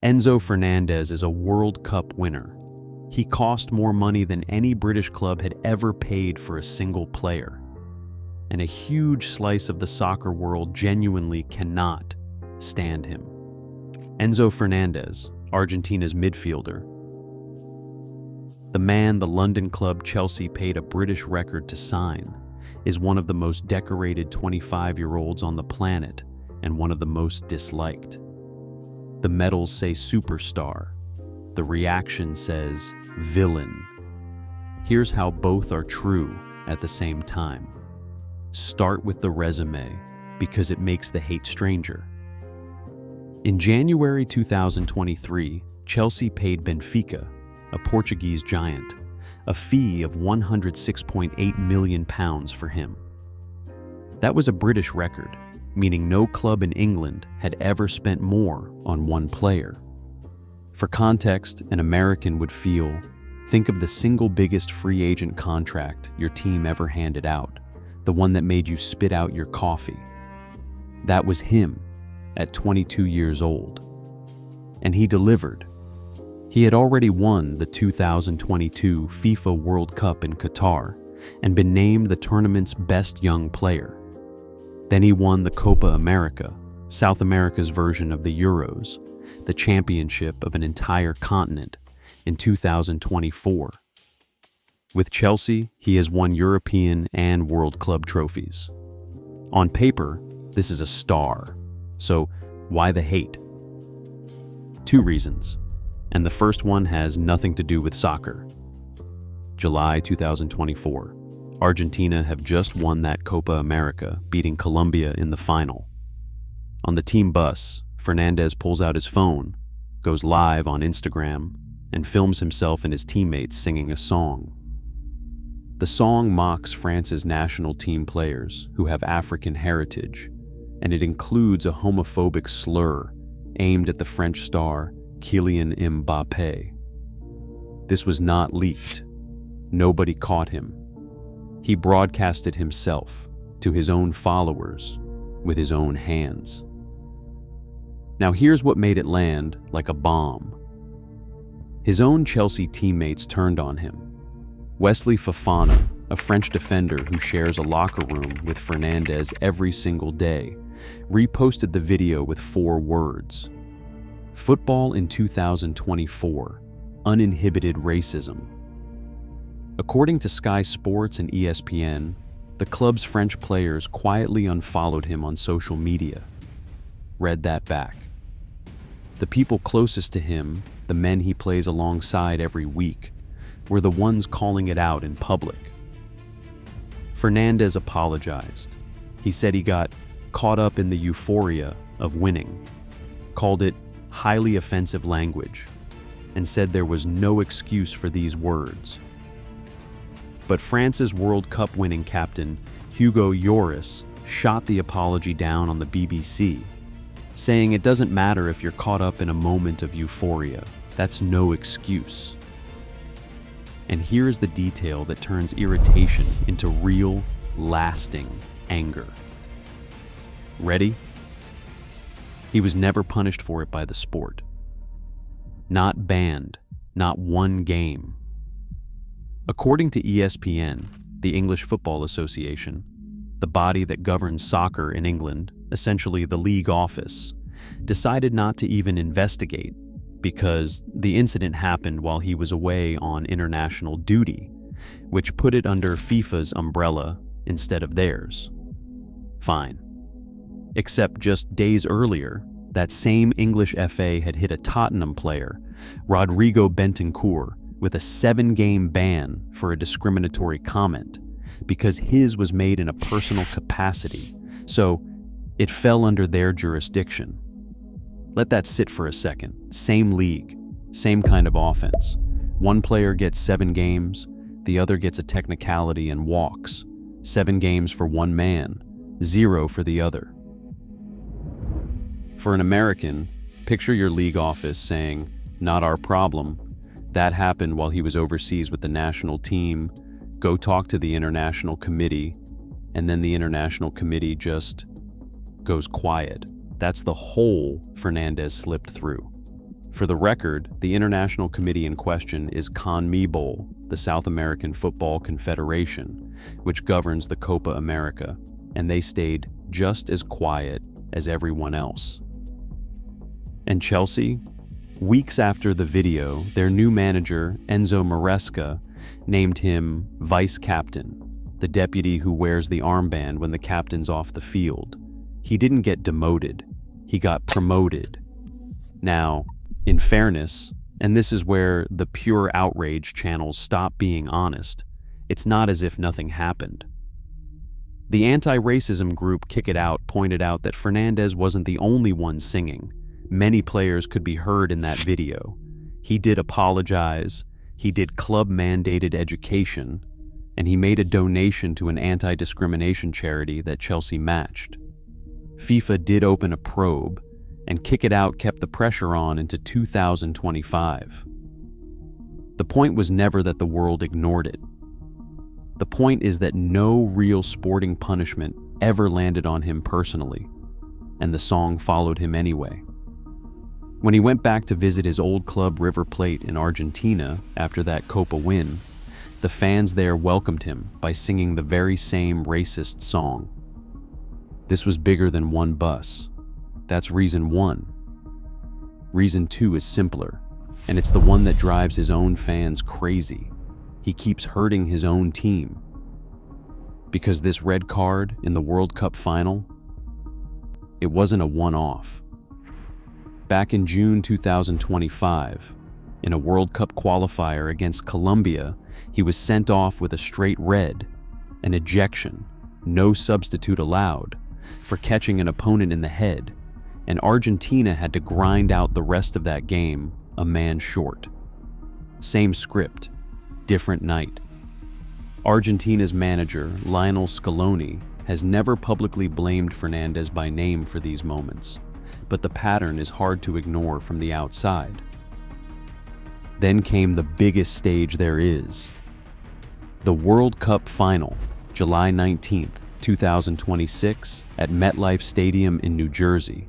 Enzo Fernandez is a World Cup winner. He cost more money than any British club had ever paid for a single player. And a huge slice of the soccer world genuinely cannot stand him. Enzo Fernandez, Argentina's midfielder. The man the London club Chelsea paid a British record to sign, is one of the most decorated 25-year-olds on the planet and one of the most disliked. The medals say superstar. The reaction says villain. Here's how both are true at the same time. Start with the resume, because it makes the hate stranger. In January 2023, Chelsea paid Benfica, a Portuguese giant, a fee of £106.8 million for him. That was a British record, meaning no club in England had ever spent more on one player. For context, an American would feel, think of the single biggest free agent contract your team ever handed out, the one that made you spit out your coffee. That was him at 22 years old. And he delivered. He had already won the 2022 FIFA World Cup in Qatar and been named the tournament's best young player. Then he won the Copa America, South America's version of the Euros, the championship of an entire continent, in 2024. With Chelsea, he has won European and World Club trophies. On paper, this is a star. So why the hate? Two reasons, and the first one has nothing to do with soccer. July 2024. Argentina have just won that Copa America, beating Colombia in the final. On the team bus, Fernandez pulls out his phone, goes live on Instagram, and films himself and his teammates singing a song. The song mocks France's national team players who have African heritage, and it includes a homophobic slur aimed at the French star Kylian Mbappé. This was not leaked. Nobody caught him. He broadcasted himself to his own followers with his own hands. Now here's what made it land like a bomb. His own Chelsea teammates turned on him. Wesley Fofana, a French defender who shares a locker room with Fernandez every single day, reposted the video with 4 words. Football in 2024, uninhibited racism. According to Sky Sports and ESPN, the club's French players quietly unfollowed him on social media. Read that back. The people closest to him, the men he plays alongside every week, were the ones calling it out in public. Fernandez apologized. He said he got caught up in the euphoria of winning, called it highly offensive language, and said there was no excuse for these words. But France's World Cup winning captain, Hugo Lloris, shot the apology down on the BBC, saying it doesn't matter if you're caught up in a moment of euphoria. That's no excuse. And here's the detail that turns irritation into real, lasting anger. Ready? He was never punished for it by the sport. Not banned, not one game. According to ESPN, the English Football Association, the body that governs soccer in England, essentially the league office, decided not to even investigate because the incident happened while he was away on international duty, which put it under FIFA's umbrella instead of theirs. Fine. Except just days earlier, that same English FA had hit a Tottenham player, Rodrigo Bentancur, with a 7-game ban for a discriminatory comment because his was made in a personal capacity, so it fell under their jurisdiction. Let that sit for a second. Same league, same kind of offense. One player gets 7 games, the other gets a technicality and walks. 7 games for one man, 0 for the other. For an American, picture your league office saying, "Not our problem. That happened while he was overseas with the national team. Go talk to the international committee," and then the international committee just goes quiet. That's the hole Fernandez slipped through. For the record, the international committee in question is CONMEBOL, the South American Football Confederation, which governs the Copa America, and they stayed just as quiet as everyone else. And Chelsea? Weeks after the video, their new manager, Enzo Maresca, named him vice captain, the deputy who wears the armband when the captain's off the field. He didn't get demoted, he got promoted. Now, in fairness, and this is where the pure outrage channels stop being honest, it's not as if nothing happened. The anti-racism group Kick It Out pointed out that Fernandez wasn't the only one singing. Many players could be heard in that video. He did apologize, he did club-mandated education, and he made a donation to an anti-discrimination charity that Chelsea matched. FIFA did open a probe, and Kick It Out kept the pressure on into 2025. The point was never that the world ignored it. The point is that no real sporting punishment ever landed on him personally, and the song followed him anyway. When he went back to visit his old club River Plate in Argentina after that Copa win, the fans there welcomed him by singing the very same racist song. This was bigger than one bus. That's reason one. Reason two is simpler, and it's the one that drives his own fans crazy. He keeps hurting his own team. Because this red card in the World Cup final, it wasn't a one-off. Back in June 2025, in a World Cup qualifier against Colombia, he was sent off with a straight red, an ejection, no substitute allowed, for catching an opponent in the head, and Argentina had to grind out the rest of that game a man short. Same script, different night. Argentina's manager, Lionel Scaloni, has never publicly blamed Fernandez by name for these moments, but the pattern is hard to ignore from the outside. Then came the biggest stage there is. The World Cup final, July 19th, 2026, at MetLife Stadium in New Jersey.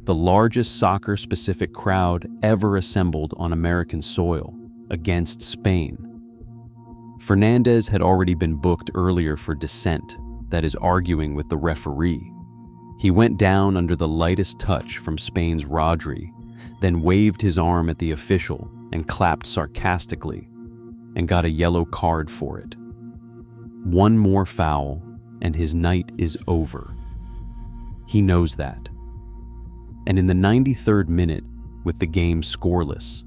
The largest soccer-specific crowd ever assembled on American soil, against Spain. Fernandez had already been booked earlier for dissent, that is, arguing with the referee. He went down under the lightest touch from Spain's Rodri, then waved his arm at the official and clapped sarcastically, and got a yellow card for it. One more foul, and his night is over. He knows that. And in the 93rd minute, with the game scoreless,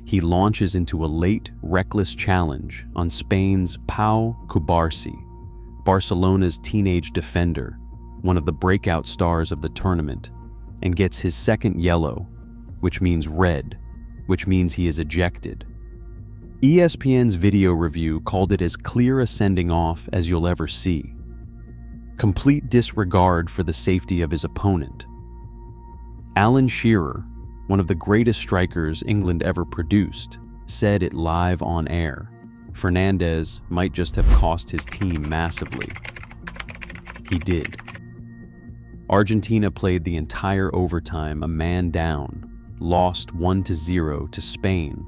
he launches into a late, reckless challenge on Spain's Pau Cubarsí, Barcelona's teenage defender, one of the breakout stars of the tournament, and gets his second yellow, which means red, which means he is ejected. ESPN's video review called it as clear a sending off as you'll ever see. Complete disregard for the safety of his opponent. Alan Shearer, one of the greatest strikers England ever produced, said it live on air. Fernandez might just have cost his team massively. He did. Argentina played the entire overtime a man down, lost 1-0 to Spain,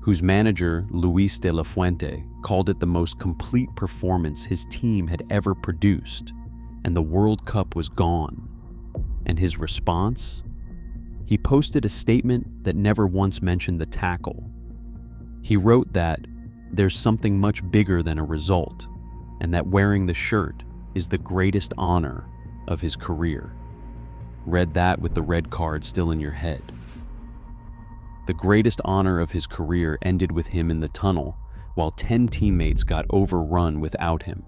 whose manager, Luis de la Fuente, called it the most complete performance his team had ever produced, and the World Cup was gone. And his response? He posted a statement that never once mentioned the tackle. He wrote that there's something much bigger than a result, and that wearing the shirt is the greatest honor of his career. Read that with the red card still in your head. The greatest honor of his career ended with him in the tunnel, while 10 teammates got overrun without him.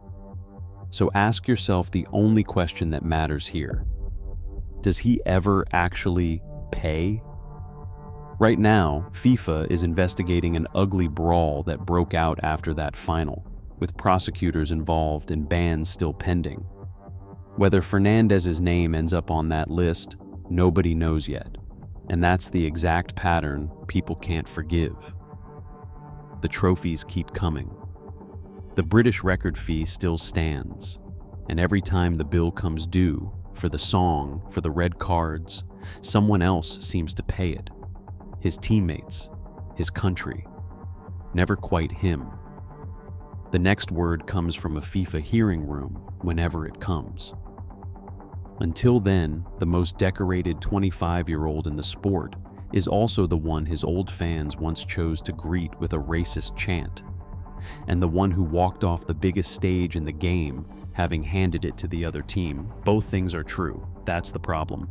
So ask yourself the only question that matters here. Does he ever actually pay? Right now, FIFA is investigating an ugly brawl that broke out after that final, with prosecutors involved and bans still pending. Whether Fernandez's name ends up on that list, nobody knows yet, and that's the exact pattern people can't forgive. The trophies keep coming. The British record fee still stands, and every time the bill comes due, for the song, for the red cards, someone else seems to pay it. his teammates, his country. Never quite him. The next word comes from a FIFA hearing room whenever it comes. Until then, the most decorated 25-year-old in the sport is also the one his old fans once chose to greet with a racist chant, and the one who walked off the biggest stage in the game, having handed it to the other team. Both things are true. That's the problem.